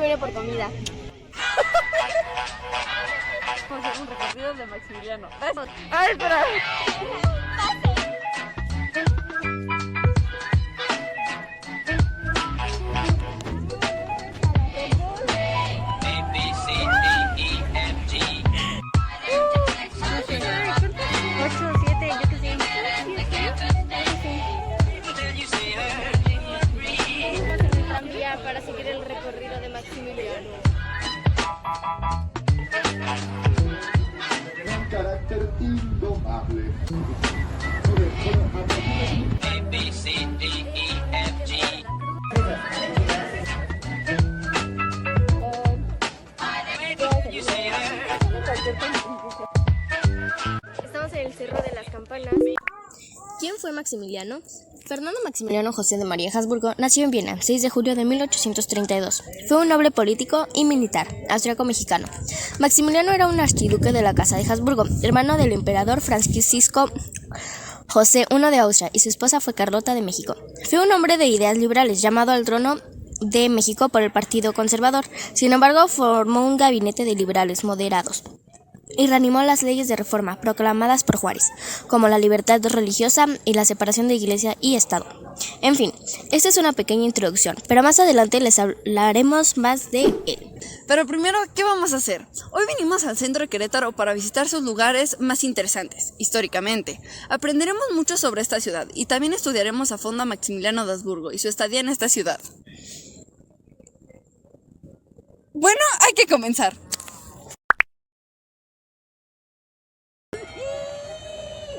vine por comida. Vamos a hacer un recorrido de Maximiliano. ¡Ay, espera! Para seguir el recorrido de Maximiliano. Un carácter indomable. Estamos en el Cerro de las Campanas. ¿Quién fue Maximiliano? Fernando Maximiliano José de María Habsburgo nació en Viena, 6 de julio de 1832. Fue un noble político y militar, austriaco-mexicano. Maximiliano era un archiduque de la Casa de Habsburgo, hermano del emperador Francisco José I de Austria, y su esposa fue Carlota de México. Fue un hombre de ideas liberales, llamado al trono de México por el Partido Conservador. Sin embargo, formó un gabinete de liberales moderados y reanimó las leyes de reforma proclamadas por Juárez, como la libertad religiosa y la separación de Iglesia y Estado. En fin, esta es una pequeña introducción, pero más adelante les hablaremos más de él. Pero primero, ¿qué vamos a hacer? Hoy vinimos al centro de Querétaro para visitar sus lugares más interesantes, históricamente. Aprenderemos mucho sobre esta ciudad y también estudiaremos a fondo a Maximiliano de Habsburgo y su estadía en esta ciudad. Bueno, hay que comenzar.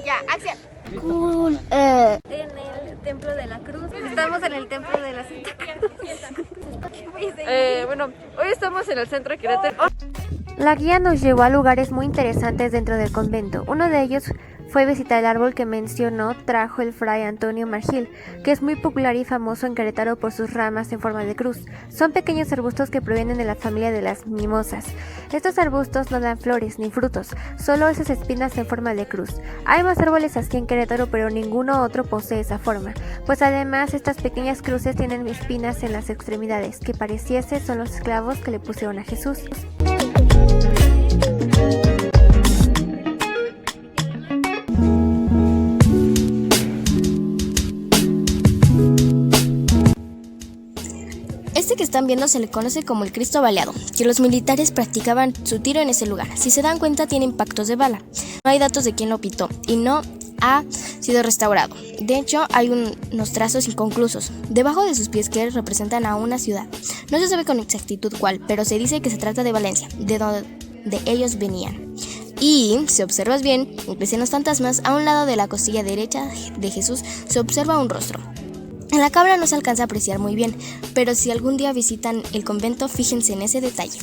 Ya, acción. Cool. En el Templo de la Cruz. Estamos en el Templo de la Santa Cruz. Bueno, hoy estamos en el centro de Querétaro. La guía nos llevó a lugares muy interesantes dentro del convento. Uno de ellos fue visitar el árbol que trajo el fray Antonio Margil, que es muy popular y famoso en Querétaro por sus ramas en forma de cruz. Son pequeños arbustos que provienen de la familia de las mimosas. Estos arbustos no dan flores ni frutos, solo esas espinas en forma de cruz. Hay más árboles así en Querétaro, pero ninguno otro posee esa forma, pues además estas pequeñas cruces tienen espinas en las extremidades, que pareciese son los clavos que le pusieron a Jesús. Este que están viendo se le conoce como el Cristo baleado, que los militares practicaban su tiro en ese lugar. Si se dan cuenta, tiene impactos de bala. No hay datos de quién lo pintó y no ha sido restaurado. De hecho, hay unos trazos inconclusos debajo de sus pies que representan a una ciudad. No se sabe con exactitud cuál, pero se dice que se trata de Valencia, de donde ellos venían. Y, si observas bien, incluso en los fantasmas, a un lado de la costilla derecha de Jesús se observa un rostro. En la cabra no se alcanza a apreciar muy bien, pero si algún día visitan el convento, fíjense en ese detalle.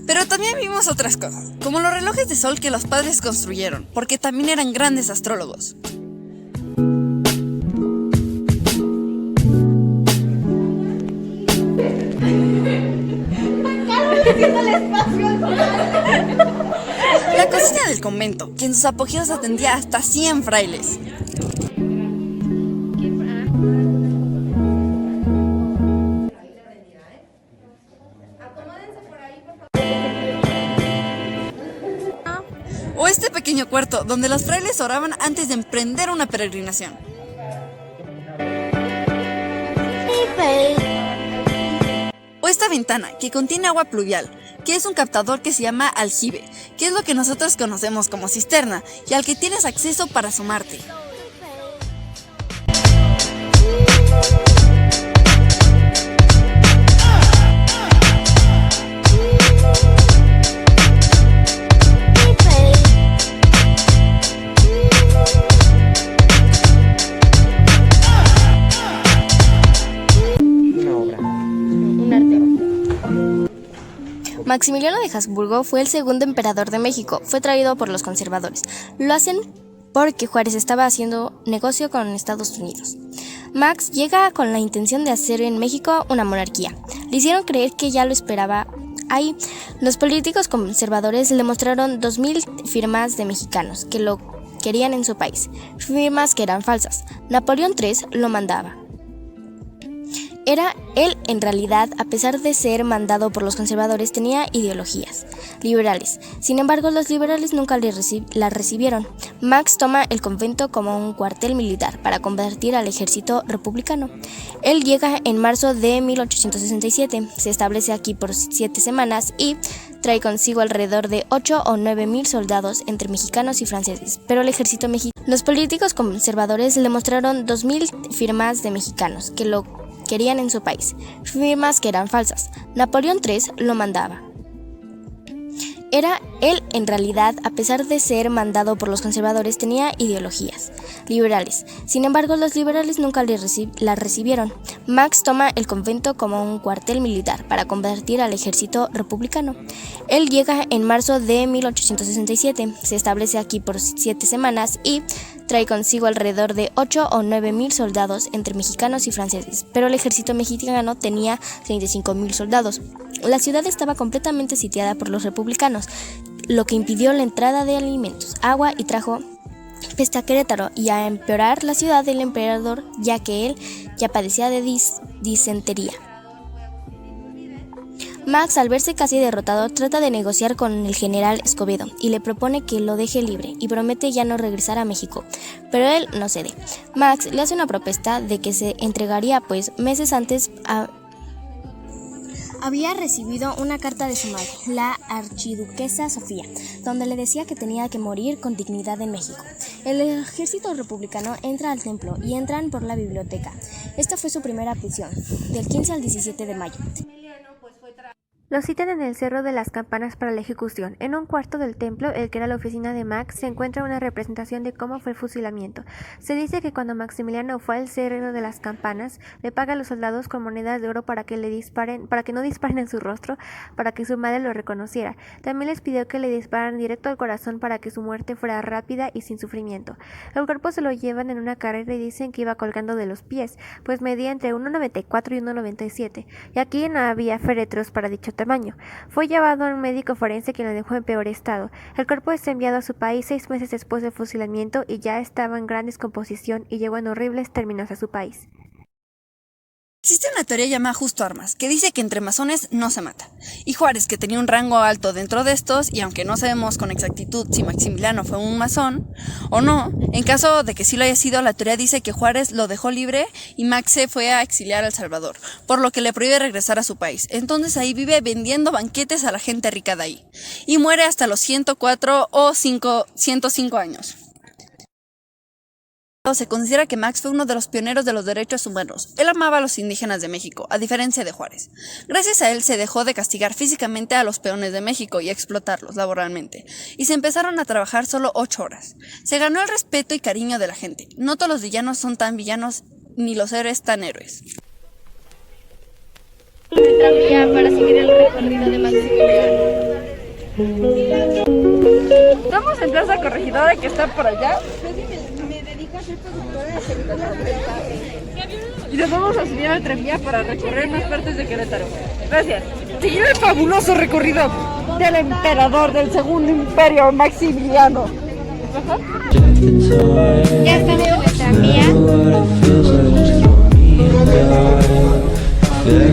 Pero también vimos otras cosas, como los relojes de sol que los padres construyeron, porque también eran grandes astrólogos. La cocina del convento, que en sus apogeos atendía hasta 100 frailes. O este pequeño cuarto donde los frailes oraban antes de emprender una peregrinación. O esta ventana que contiene agua pluvial, que es un captador que se llama aljibe, que es lo que nosotros conocemos como cisterna y al que tienes acceso para asomarte. Maximiliano de Habsburgo fue el segundo emperador de México. Fue traído por los conservadores. Lo hacen porque Juárez estaba haciendo negocio con Estados Unidos. Max llega con la intención de hacer en México una monarquía. Le hicieron creer que ya lo esperaba ahí. Los políticos conservadores le mostraron 2,000 firmas de mexicanos que lo querían en su país, firmas que eran falsas. Napoleón III lo mandaba. Era él en realidad, a pesar de ser mandado por los conservadores, tenía ideologías liberales. Sin embargo, los liberales nunca la recibieron. Max toma el convento como un cuartel militar para convertir al ejército republicano. Él llega en marzo de 1867, se establece aquí por 7 semanas y trae consigo alrededor de 8 o 9 mil soldados entre mexicanos y franceses, pero el ejército mexicano. Los políticos conservadores le mostraron 2,000 firmas de mexicanos que lo querían en su país, firmas que eran falsas. Napoleón III lo mandaba. Era él en realidad, a pesar de ser mandado por los conservadores, tenía ideologías liberales. Sin embargo, los liberales nunca la recibieron. Max toma el convento como un cuartel militar para convertir al ejército republicano. Él llega en marzo de 1867, se establece aquí por 7 semanas y trae consigo alrededor de 8 o 9 mil soldados entre mexicanos y franceses, pero el ejército mexicano tenía 35,000 soldados. La ciudad estaba completamente sitiada por los republicanos, lo que impidió la entrada de alimentos, agua y trajo peste a Querétaro y a empeorar la ciudad del emperador, ya que él ya padecía de disentería. Max, al verse casi derrotado, trata de negociar con el general Escobedo y le propone que lo deje libre y promete ya no regresar a México, pero él no cede. Max le hace una propuesta de que se entregaría, pues meses antes había recibido una carta de su madre, la archiduquesa Sofía, donde le decía que tenía que morir con dignidad en México. El ejército republicano entra al templo y entran por la biblioteca. Esta fue su primera prisión, del 15 al 17 de mayo. Lo citan en el Cerro de las Campanas para la ejecución. En un cuarto del templo, el que era la oficina de Max, se encuentra una representación de cómo fue el fusilamiento. Se dice que cuando Maximiliano fue al Cerro de las Campanas, le paga a los soldados con monedas de oro para que no disparen en su rostro, para que su madre lo reconociera. También les pidió que le dispararan directo al corazón para que su muerte fuera rápida y sin sufrimiento. El cuerpo se lo llevan en una carrera y dicen que iba colgando de los pies, pues medía entre 1,94 y 1,97, y aquí no había féretros para dicho tamaño. Fue llevado a un médico forense que lo dejó en peor estado. El cuerpo es enviado a su país 6 meses después del fusilamiento y ya estaba en gran descomposición y llegó en horribles términos a su país. Existe una teoría llamada Justo Armas, que dice que entre masones no se mata. Y Juárez, que tenía un rango alto dentro de estos, y aunque no sabemos con exactitud si Maximiliano fue un masón o no, en caso de que sí lo haya sido, la teoría dice que Juárez lo dejó libre y Max se fue a exiliar a El Salvador, por lo que le prohíbe regresar a su país. Entonces ahí vive vendiendo banquetes a la gente rica de ahí. Y muere hasta los 104 o 105 años. Se considera que Max fue uno de los pioneros de los derechos humanos. Él amaba a los indígenas de México, a diferencia de Juárez. Gracias a él se dejó de castigar físicamente a los peones de México y explotarlos laboralmente, y se empezaron a trabajar solo 8 horas. Se ganó el respeto y cariño de la gente. No todos los villanos son tan villanos, ni los héroes tan héroes. Para seguir el recorrido de Maximiliano. Estamos en Plaza Corregidora, que está por allá. Y nos vamos a subir al tranvía para recorrer más partes de Querétaro. Gracias. Seguir el fabuloso recorrido del emperador del Segundo Imperio, Maximiliano. Ya estamos en el tranvía.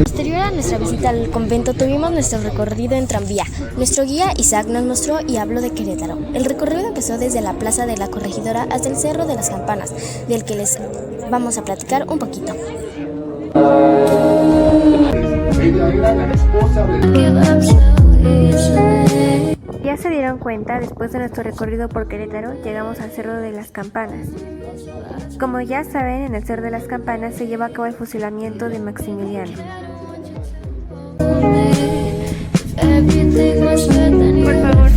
Posterior a nuestra visita al convento, tuvimos nuestro recorrido en tranvía. Nuestro guía Isaac nos mostró y habló de Querétaro. El recorrido empezó desde la plaza de la Corregidora hasta el Cerro de las Campanas, del que les vamos a platicar un poquito. Ella era la esposa de... Ya se dieron cuenta, después de nuestro recorrido por Querétaro, llegamos al Cerro de las Campanas. Como ya saben, en el Cerro de las Campanas se lleva a cabo el fusilamiento de Maximiliano. Por favor.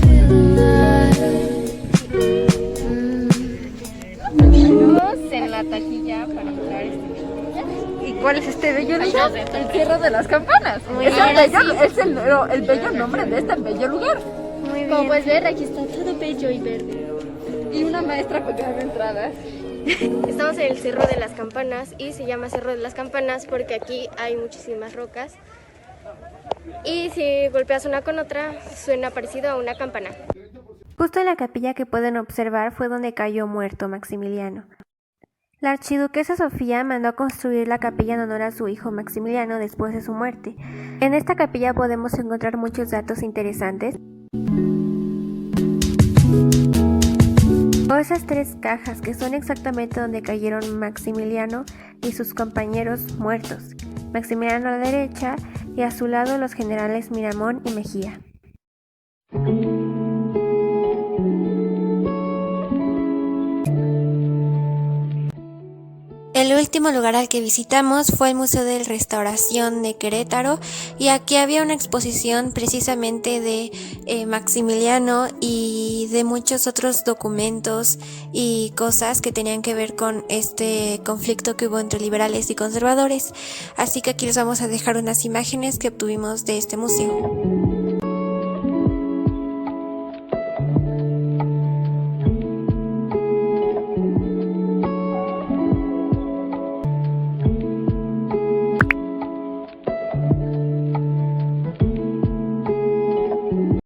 En la taquilla para entrar ¿Y cuál es este bello lugar? El Cerro de las Campanas. Es el bello nombre de este bello lugar. Muy bien. Como puedes ver, aquí está todo bello y verde. Y una maestra pagando entradas. Estamos en el Cerro de las Campanas y se llama Cerro de las Campanas porque aquí hay muchísimas rocas y si golpeas una con otra suena parecido a una campana. Justo en la capilla que pueden observar fue donde cayó muerto Maximiliano. La archiduquesa Sofía mandó a construir la capilla en honor a su hijo Maximiliano después de su muerte. En esta capilla podemos encontrar muchos datos interesantes. O esas 3 cajas que son exactamente donde cayeron Maximiliano y sus compañeros muertos. Maximiliano a la derecha y a su lado los generales Miramón y Mejía. El último lugar al que visitamos fue el Museo de Restauración de Querétaro y aquí había una exposición precisamente de Maximiliano y de muchos otros documentos y cosas que tenían que ver con este conflicto que hubo entre liberales y conservadores. Así que aquí les vamos a dejar unas imágenes que obtuvimos de este museo.